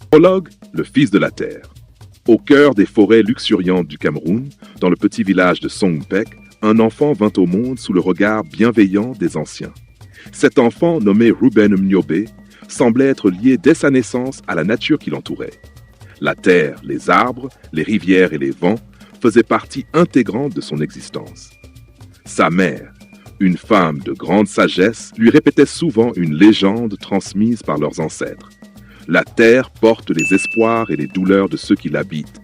Prologue, le fils de la terre. Au cœur des forêts luxuriantes du Cameroun, dans le petit village de Songpek, un enfant vint au monde sous le regard bienveillant des anciens. Cet enfant, nommé Ruben Mniobe, semblait être lié dès sa naissance à la nature qui l'entourait. La terre, les arbres, les rivières et les vents faisaient partie intégrante de son existence. Sa mère, une femme de grande sagesse, lui répétait souvent une légende transmise par leurs ancêtres. La terre porte les espoirs et les douleurs de ceux qui l'habitent.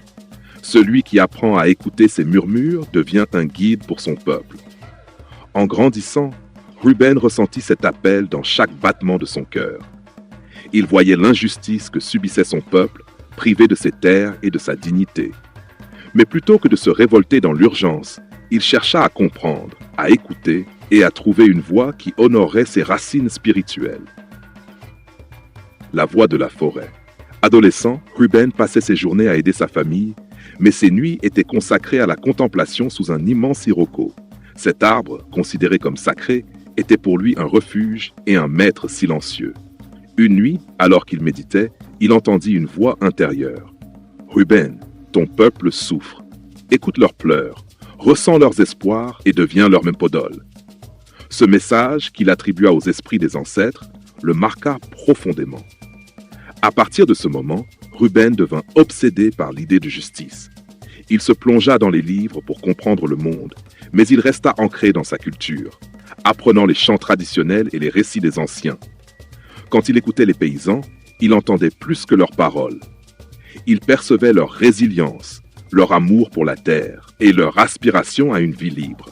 Celui qui apprend à écouter ses murmures devient un guide pour son peuple. En grandissant, Ruben ressentit cet appel dans chaque battement de son cœur. Il voyait l'injustice que subissait son peuple, privé de ses terres et de sa dignité. Mais plutôt que de se révolter dans l'urgence, il chercha à comprendre, à écouter et à trouver une voie qui honorerait ses racines spirituelles. La voie de la forêt. Adolescent, Ruben passait ses journées à aider sa famille, mais ses nuits étaient consacrées à la contemplation sous un immense iroko. Cet arbre, considéré comme sacré, était pour lui un refuge et un maître silencieux. Une nuit, alors qu'il méditait, il entendit une voix intérieure. « Ruben, ton peuple souffre. Écoute leurs pleurs, ressens leurs espoirs et deviens leur mempodole. » Ce message, qu'il attribua aux esprits des ancêtres, le marqua profondément. À partir de ce moment, Ruben devint obsédé par l'idée de justice. Il se plongea dans les livres pour comprendre le monde, mais il resta ancré dans sa culture, apprenant les chants traditionnels et les récits des anciens. Quand il écoutait les paysans, il entendait plus que leurs paroles. Il percevait leur résilience, leur amour pour la terre et leur aspiration à une vie libre.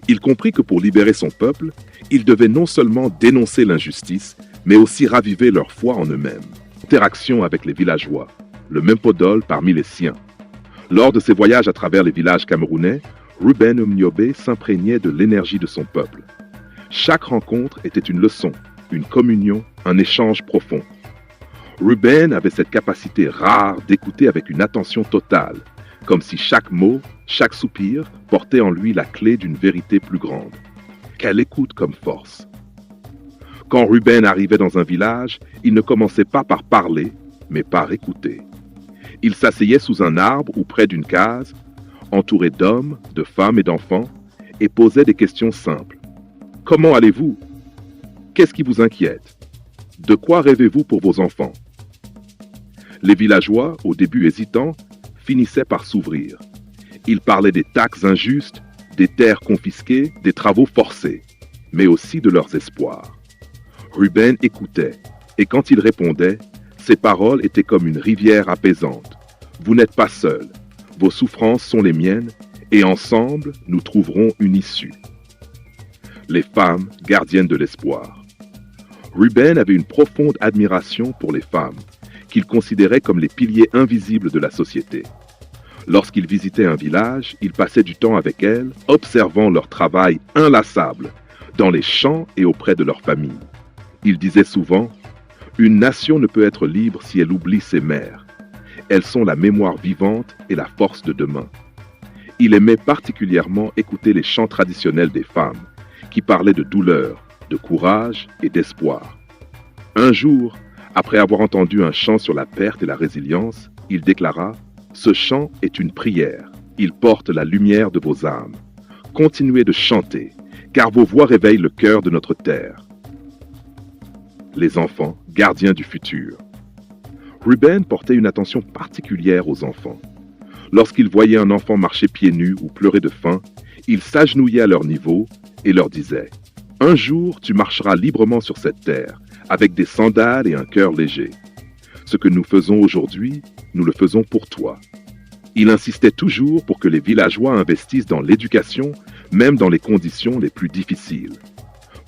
Il comprit que pour libérer son peuple, il devait non seulement dénoncer l'injustice, mais aussi raviver leur foi en eux-mêmes. Interaction avec les villageois, le mempodole parmi les siens. Lors de ses voyages à travers les villages camerounais, Ruben Mniobe s'imprégnait de l'énergie de son peuple. Chaque rencontre était une leçon, une communion, un échange profond. Ruben avait cette capacité rare d'écouter avec une attention totale, comme si chaque mot, chaque soupir portait en lui la clé d'une vérité plus grande. Quelle écoute comme force! Quand Ruben arrivait dans un village, il ne commençait pas par parler, mais par écouter. Il s'asseyait sous un arbre ou près d'une case, entouré d'hommes, de femmes et d'enfants, et posait des questions simples. Comment allez-vous? Qu'est-ce qui vous inquiète? De quoi rêvez-vous pour vos enfants? Les villageois, au début hésitants, finissaient par s'ouvrir. Ils parlaient des taxes injustes, des terres confisquées, des travaux forcés, mais aussi de leurs espoirs. Ruben écoutait, et quand il répondait, ses paroles étaient comme une rivière apaisante. Vous n'êtes pas seul, vos souffrances sont les miennes, et ensemble, nous trouverons une issue. Les femmes, gardiennes de l'espoir. Ruben avait une profonde admiration pour les femmes, qu'il considérait comme les piliers invisibles de la société. Lorsqu'il visitait un village, il passait du temps avec elles, observant leur travail inlassable, dans les champs et auprès de leur famille. Il disait souvent, « Une nation ne peut être libre si elle oublie ses mères. Elles sont la mémoire vivante et la force de demain. » Il aimait particulièrement écouter les chants traditionnels des femmes, qui parlaient de douleur, de courage et d'espoir. Un jour, après avoir entendu un chant sur la perte et la résilience, il déclara « Ce chant est une prière. Il porte la lumière de vos âmes. Continuez de chanter, car vos voix réveillent le cœur de notre terre. » Les enfants, gardiens du futur. Ruben portait une attention particulière aux enfants. Lorsqu'il voyait un enfant marcher pieds nus ou pleurer de faim, il s'agenouillait à leur niveau et leur disait « Un jour, tu marcheras librement sur cette terre, avec des sandales et un cœur léger. Ce que nous faisons aujourd'hui, nous le faisons pour toi. » Il insistait toujours pour que les villageois investissent dans l'éducation, même dans les conditions les plus difficiles.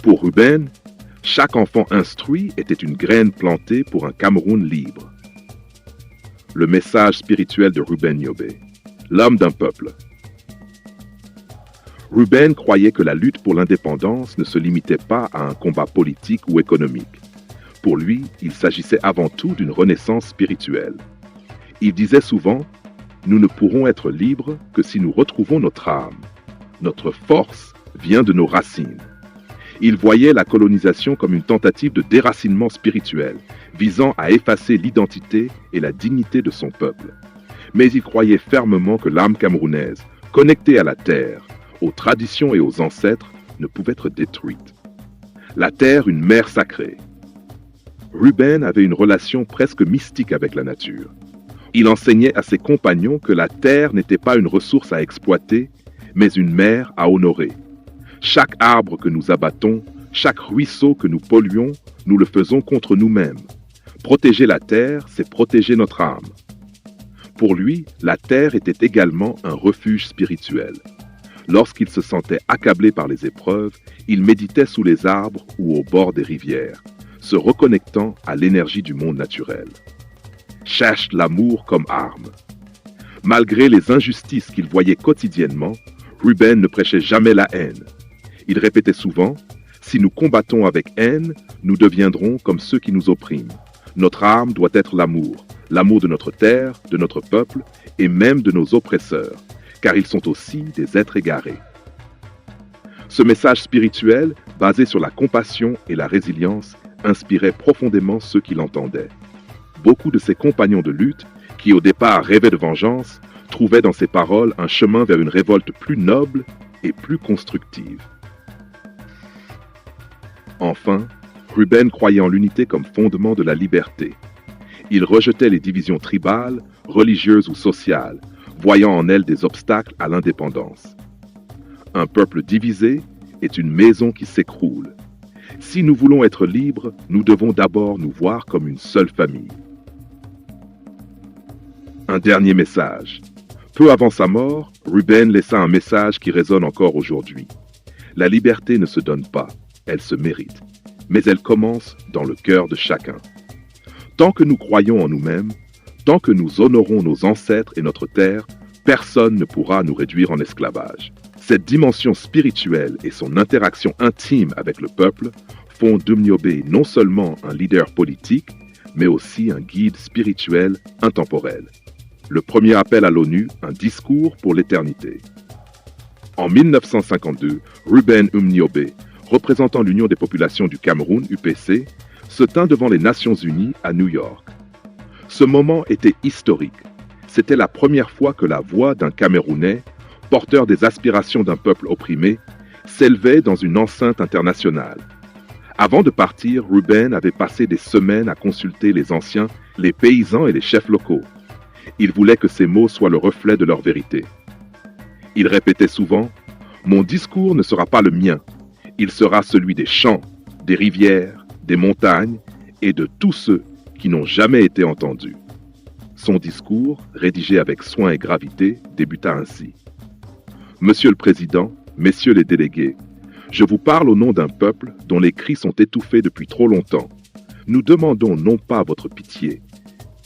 Pour Ruben, chaque enfant instruit était une graine plantée pour un Cameroun libre. Le message spirituel de Ruben Mniobe, l'homme d'un peuple. Ruben croyait que la lutte pour l'indépendance ne se limitait pas à un combat politique ou économique. Pour lui, il s'agissait avant tout d'une renaissance spirituelle. Il disait souvent « Nous ne pourrons être libres que si nous retrouvons notre âme. Notre force vient de nos racines. » Il voyait la colonisation comme une tentative de déracinement spirituel, visant à effacer l'identité et la dignité de son peuple. Mais il croyait fermement que l'âme camerounaise, connectée à la terre, aux traditions et aux ancêtres, ne pouvait être détruite. La terre, une mère sacrée. Ruben avait une relation presque mystique avec la nature. Il enseignait à ses compagnons que la terre n'était pas une ressource à exploiter, mais une mère à honorer. Chaque arbre que nous abattons, chaque ruisseau que nous polluons, nous le faisons contre nous-mêmes. Protéger la terre, c'est protéger notre âme. Pour lui, la terre était également un refuge spirituel. Lorsqu'il se sentait accablé par les épreuves, il méditait sous les arbres ou au bord des rivières, se reconnectant à l'énergie du monde naturel. Cherche l'amour comme arme. Malgré les injustices qu'il voyait quotidiennement, Ruben ne prêchait jamais la haine. Il répétait souvent, « Si nous combattons avec haine, nous deviendrons comme ceux qui nous oppriment. Notre arme doit être l'amour, l'amour de notre terre, de notre peuple et même de nos oppresseurs, car ils sont aussi des êtres égarés. » Ce message spirituel, basé sur la compassion et la résilience, inspirait profondément ceux qui l'entendaient. Beaucoup de ses compagnons de lutte, qui au départ rêvaient de vengeance, trouvaient dans ses paroles un chemin vers une révolte plus noble et plus constructive. Enfin, Ruben croyait en l'unité comme fondement de la liberté. Il rejetait les divisions tribales, religieuses ou sociales, voyant en elles des obstacles à l'indépendance. Un peuple divisé est une maison qui s'écroule. Si nous voulons être libres, nous devons d'abord nous voir comme une seule famille. Un dernier message. Peu avant sa mort, Ruben laissa un message qui résonne encore aujourd'hui. La liberté ne se donne pas, elle se mérite, mais elle commence dans le cœur de chacun. Tant que nous croyons en nous-mêmes, tant que nous honorons nos ancêtres et notre terre, personne ne pourra nous réduire en esclavage. Cette dimension spirituelle et son interaction intime avec le peuple font d'Umniobé non seulement un leader politique, mais aussi un guide spirituel intemporel. Le premier appel à l'ONU, un discours pour l'éternité. En 1952, Ruben Umniobé, représentant l'Union des populations du Cameroun, UPC, se tint devant les Nations Unies à New York. Ce moment était historique. C'était la première fois que la voix d'un Camerounais, porteur des aspirations d'un peuple opprimé, s'élevait dans une enceinte internationale. Avant de partir, Ruben avait passé des semaines à consulter les anciens, les paysans et les chefs locaux. Il voulait que ces mots soient le reflet de leur vérité. Il répétait souvent, « Mon discours ne sera pas le mien. Il sera celui des champs, des rivières, des montagnes et de tous ceux qui n'ont jamais été entendus. » Son discours, rédigé avec soin et gravité, débuta ainsi. « Monsieur le Président, Messieurs les délégués, je vous parle au nom d'un peuple dont les cris sont étouffés depuis trop longtemps. Nous demandons non pas votre pitié,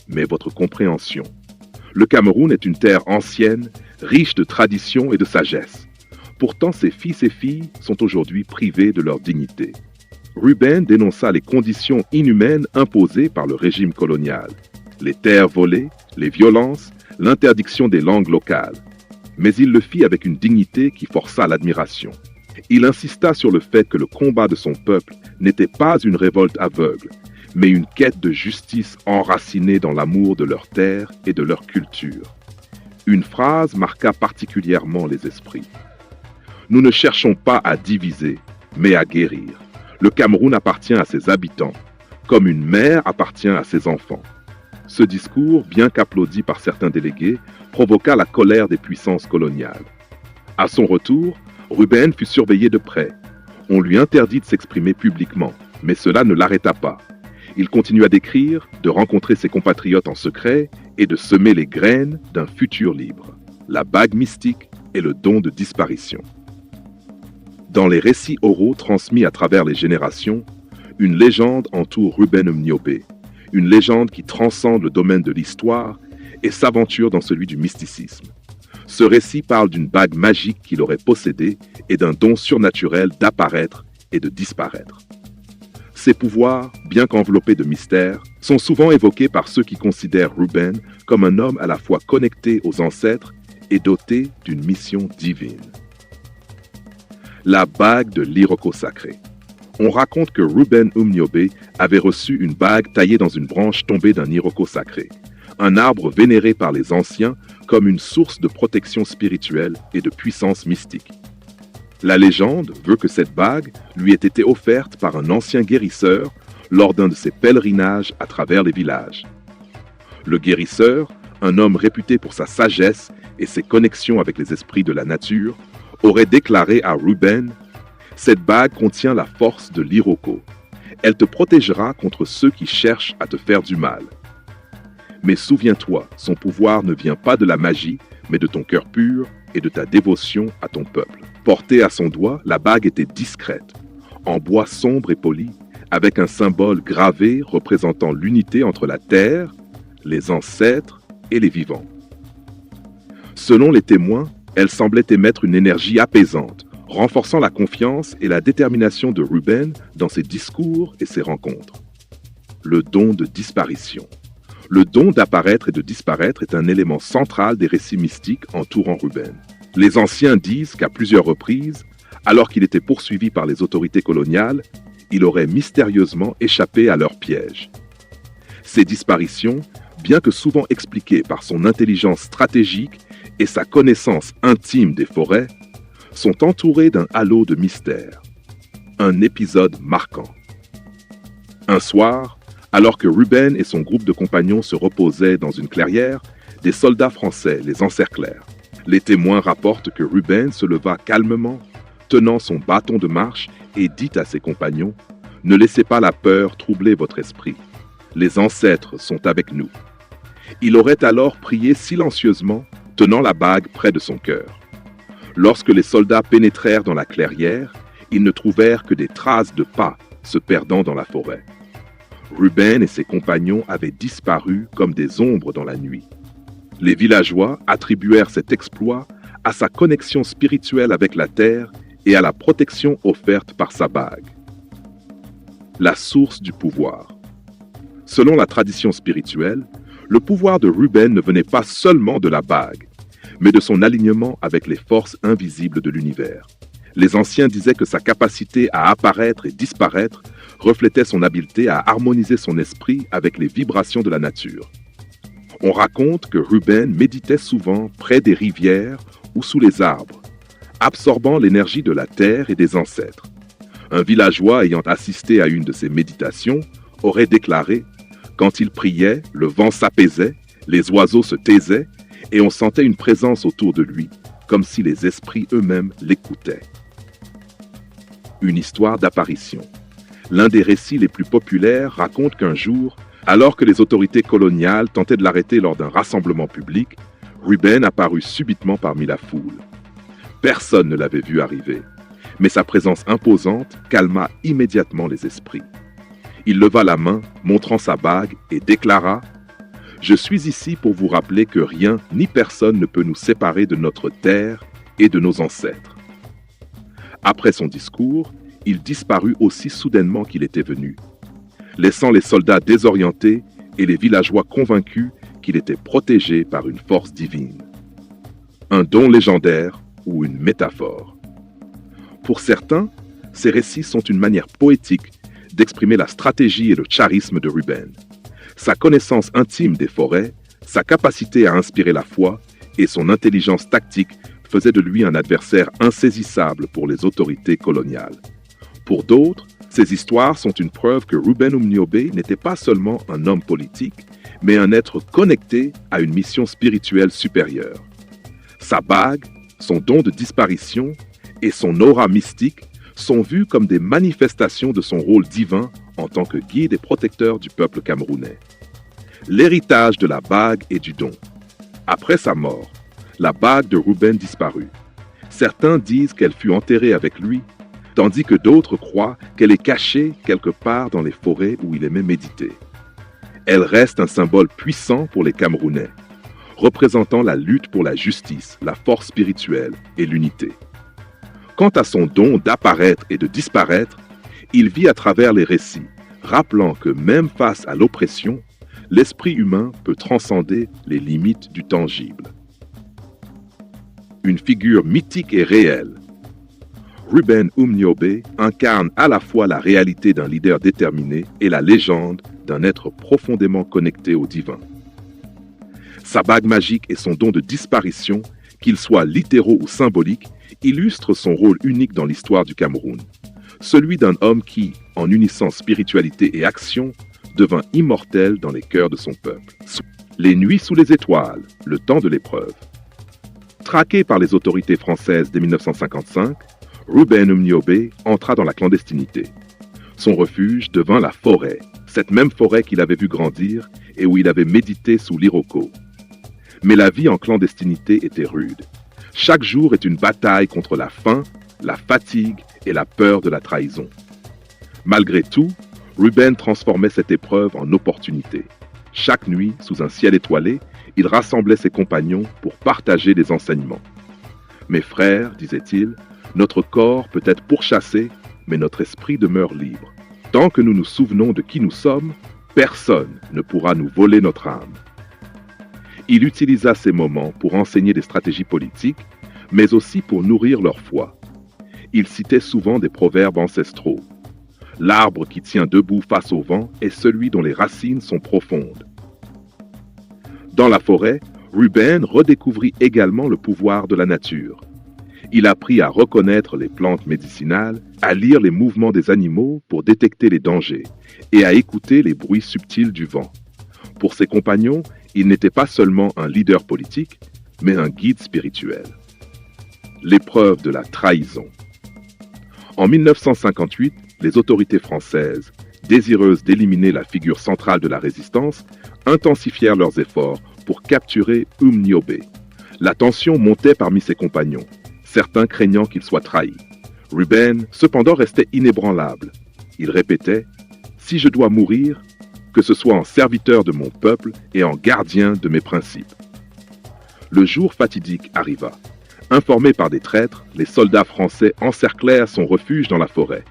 mais votre compréhension. Le Cameroun est une terre ancienne, riche de traditions et de sagesse. Pourtant, ses fils et filles sont aujourd'hui privés de leur dignité. » Ruben dénonça les conditions inhumaines imposées par le régime colonial. Les terres volées, les violences, l'interdiction des langues locales. Mais il le fit avec une dignité qui força l'admiration. Il insista sur le fait que le combat de son peuple n'était pas une révolte aveugle, mais une quête de justice enracinée dans l'amour de leur terre et de leur culture. Une phrase marqua particulièrement les esprits. « Nous ne cherchons pas à diviser, mais à guérir. Le Cameroun appartient à ses habitants, comme une mère appartient à ses enfants. » Ce discours, bien qu'applaudi par certains délégués, provoqua la colère des puissances coloniales. À son retour, Ruben fut surveillé de près. On lui interdit de s'exprimer publiquement, mais cela ne l'arrêta pas. Il continua d'écrire, de rencontrer ses compatriotes en secret et de semer les graines d'un futur libre. La bague mystique et le don de disparition. Dans les récits oraux transmis à travers les générations, une légende entoure Ruben Umniobé, une légende qui transcende le domaine de l'histoire et s'aventure dans celui du mysticisme. Ce récit parle d'une bague magique qu'il aurait possédée et d'un don surnaturel d'apparaître et de disparaître. Ces pouvoirs, bien qu'enveloppés de mystère, sont souvent évoqués par ceux qui considèrent Ruben comme un homme à la fois connecté aux ancêtres et doté d'une mission divine. La bague de l'Iroko sacré. On raconte que Ruben Umniobe avait reçu une bague taillée dans une branche tombée d'un iroko sacré, un arbre vénéré par les anciens comme une source de protection spirituelle et de puissance mystique. La légende veut que cette bague lui ait été offerte par un ancien guérisseur lors d'un de ses pèlerinages à travers les villages. Le guérisseur, un homme réputé pour sa sagesse et ses connexions avec les esprits de la nature, aurait déclaré à Ruben « Cette bague contient la force de l'Iroko. Elle te protégera contre ceux qui cherchent à te faire du mal. Mais souviens-toi, son pouvoir ne vient pas de la magie, mais de ton cœur pur et de ta dévotion à ton peuple. » Portée à son doigt, la bague était discrète, en bois sombre et poli, avec un symbole gravé représentant l'unité entre la terre, les ancêtres et les vivants. Selon les témoins, elle semblait émettre une énergie apaisante, renforçant la confiance et la détermination de Ruben dans ses discours et ses rencontres. Le don de disparition. Le don d'apparaître et de disparaître est un élément central des récits mystiques entourant Ruben. Les anciens disent qu'à plusieurs reprises, alors qu'il était poursuivi par les autorités coloniales, il aurait mystérieusement échappé à leur piège. Ces disparitions, bien que souvent expliquées par son intelligence stratégique et sa connaissance intime des forêts, sont entourées d'un halo de mystère. Un épisode marquant. Un soir, alors que Ruben et son groupe de compagnons se reposaient dans une clairière, des soldats français les encerclèrent. Les témoins rapportent que Ruben se leva calmement, tenant son bâton de marche, et dit à ses compagnons « Ne laissez pas la peur troubler votre esprit. Les ancêtres sont avec nous. » Il aurait alors prié silencieusement, tenant la bague près de son cœur. Lorsque les soldats pénétrèrent dans la clairière, ils ne trouvèrent que des traces de pas se perdant dans la forêt. Ruben et ses compagnons avaient disparu comme des ombres dans la nuit. Les villageois attribuèrent cet exploit à sa connexion spirituelle avec la terre et à la protection offerte par sa bague. La source du pouvoir. Selon la tradition spirituelle, le pouvoir de Ruben ne venait pas seulement de la bague, mais de son alignement avec les forces invisibles de l'univers. Les anciens disaient que sa capacité à apparaître et disparaître reflétait son habileté à harmoniser son esprit avec les vibrations de la nature. On raconte que Ruben méditait souvent près des rivières ou sous les arbres, absorbant l'énergie de la terre et des ancêtres. Un villageois ayant assisté à une de ces méditations aurait déclaré « Quand il priait, le vent s'apaisait, les oiseaux se taisaient et on sentait une présence autour de lui, comme si les esprits eux-mêmes l'écoutaient. » Une histoire d'apparition. L'un des récits les plus populaires raconte qu'un jour, alors que les autorités coloniales tentaient de l'arrêter lors d'un rassemblement public, Ruben apparut subitement parmi la foule. Personne ne l'avait vu arriver, mais sa présence imposante calma immédiatement les esprits. Il leva la main, montrant sa bague, et déclara « Je suis ici pour vous rappeler que rien ni personne ne peut nous séparer de notre terre et de nos ancêtres. » Après son discours, il disparut aussi soudainement qu'il était venu, laissant les soldats désorientés et les villageois convaincus qu'il était protégé par une force divine. Un don légendaire ou une métaphore. Pour certains, ces récits sont une manière poétique d'exprimer la stratégie et le charisme de Ruben, sa connaissance intime des forêts, sa capacité à inspirer la foi et son intelligence tactique faisaient de lui un adversaire insaisissable pour les autorités coloniales. Pour d'autres, ces histoires sont une preuve que Ruben Umniobe n'était pas seulement un homme politique, mais un être connecté à une mission spirituelle supérieure. Sa bague, son don de disparition et son aura mystique sont vus comme des manifestations de son rôle divin en tant que guide et protecteur du peuple camerounais. L'héritage de la bague et du don. Après sa mort, la bague de Ruben disparut. Certains disent qu'elle fut enterrée avec lui, tandis que d'autres croient qu'elle est cachée quelque part dans les forêts où il aimait méditer. Elle reste un symbole puissant pour les Camerounais, représentant la lutte pour la justice, la force spirituelle et l'unité. Quant à son don d'apparaître et de disparaître, il vit à travers les récits, rappelant que même face à l'oppression, l'esprit humain peut transcender les limites du tangible. Une figure mythique et réelle. Ruben Umniobe incarne à la fois la réalité d'un leader déterminé et la légende d'un être profondément connecté au divin. Sa bague magique et son don de disparition, qu'ils soient littéraux ou symboliques, illustrent son rôle unique dans l'histoire du Cameroun. Celui d'un homme qui, en unissant spiritualité et action, devint immortel dans les cœurs de son peuple. Les nuits sous les étoiles, le temps de l'épreuve. Traqué par les autorités françaises dès 1955, Ruben Umniobe entra dans la clandestinité. Son refuge devint la forêt, cette même forêt qu'il avait vu grandir et où il avait médité sous l'Iroko. Mais la vie en clandestinité était rude. Chaque jour est une bataille contre la faim, la fatigue et la peur de la trahison. Malgré tout, Ruben transformait cette épreuve en opportunité. Chaque nuit, sous un ciel étoilé, il rassemblait ses compagnons pour partager des enseignements. « Mes frères, disait-il, notre corps peut être pourchassé, mais notre esprit demeure libre. Tant que nous nous souvenons de qui nous sommes, personne ne pourra nous voler notre âme. » Il utilisa ces moments pour enseigner des stratégies politiques, mais aussi pour nourrir leur foi. Il citait souvent des proverbes ancestraux. L'arbre qui tient debout face au vent est celui dont les racines sont profondes. Dans la forêt, Ruben redécouvrit également le pouvoir de la nature. Il apprit à reconnaître les plantes médicinales, à lire les mouvements des animaux pour détecter les dangers et à écouter les bruits subtils du vent. Pour ses compagnons, il n'était pas seulement un leader politique, mais un guide spirituel. L'épreuve de la trahison. En 1958, les autorités françaises, désireuses d'éliminer la figure centrale de la résistance, intensifièrent leurs efforts pour capturer Umniobe. La tension montait parmi ses compagnons, certains craignant qu'il soit trahi. Ruben, cependant, restait inébranlable. Il répétait « Si je dois mourir, que ce soit en serviteur de mon peuple et en gardien de mes principes. » Le jour fatidique arriva. Informés par des traîtres, les soldats français encerclèrent son refuge dans la forêt.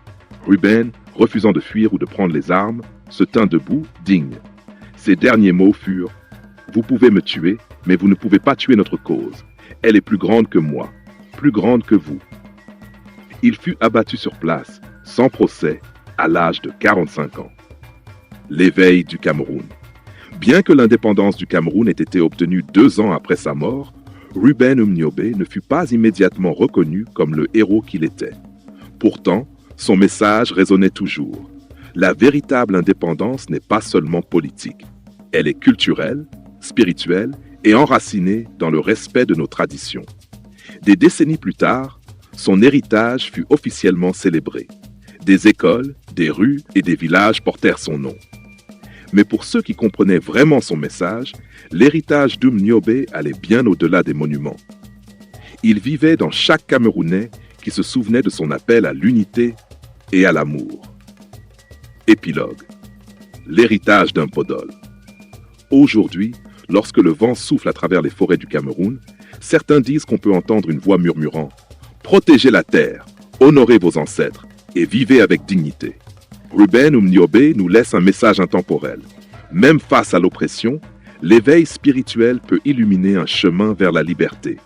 Ruben, refusant de fuir ou de prendre les armes, se tint debout, digne. Ses derniers mots furent « Vous pouvez me tuer, mais vous ne pouvez pas tuer notre cause. Elle est plus grande que moi, plus grande que vous. » Il fut abattu sur place, sans procès, à l'âge de 45 ans. L'éveil du Cameroun. Bien que l'indépendance du Cameroun ait été obtenue 2 ans après sa mort, Ruben Umniobe ne fut pas immédiatement reconnu comme le héros qu'il était. Pourtant, son message résonnait toujours. La véritable indépendance n'est pas seulement politique. Elle est culturelle, spirituelle et enracinée dans le respect de nos traditions. Des décennies plus tard, son héritage fut officiellement célébré. Des écoles, des rues et des villages portèrent son nom. Mais pour ceux qui comprenaient vraiment son message, l'héritage d'Umniobe allait bien au-delà des monuments. Il vivait dans chaque Camerounais qui se souvenait de son appel à l'unité et à l'amour. Épilogue. L'héritage d'un Podol. Aujourd'hui, lorsque le vent souffle à travers les forêts du Cameroun, certains disent qu'on peut entendre une voix murmurant « Protégez la terre, honorez vos ancêtres et vivez avec dignité ». Ruben Umniobe nous laisse un message intemporel. Même face à l'oppression, l'éveil spirituel peut illuminer un chemin vers la liberté.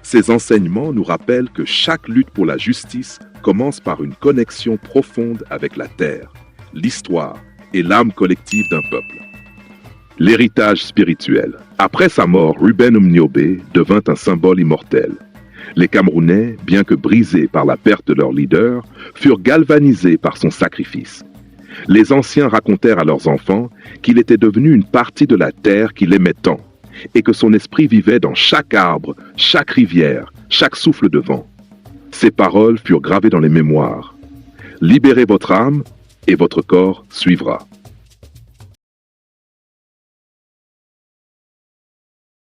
Ces enseignements nous rappellent que chaque lutte pour la justice commence par une connexion profonde avec la terre, l'histoire et l'âme collective d'un peuple. L'héritage spirituel. Après sa mort, Ruben Umniobe devint un symbole immortel. Les Camerounais, bien que brisés par la perte de leur leader, furent galvanisés par son sacrifice. Les anciens racontèrent à leurs enfants qu'il était devenu une partie de la terre qu'il aimait tant, et que son esprit vivait dans chaque arbre, chaque rivière, chaque souffle de vent. Ces paroles furent gravées dans les mémoires. Libérez votre âme et votre corps suivra.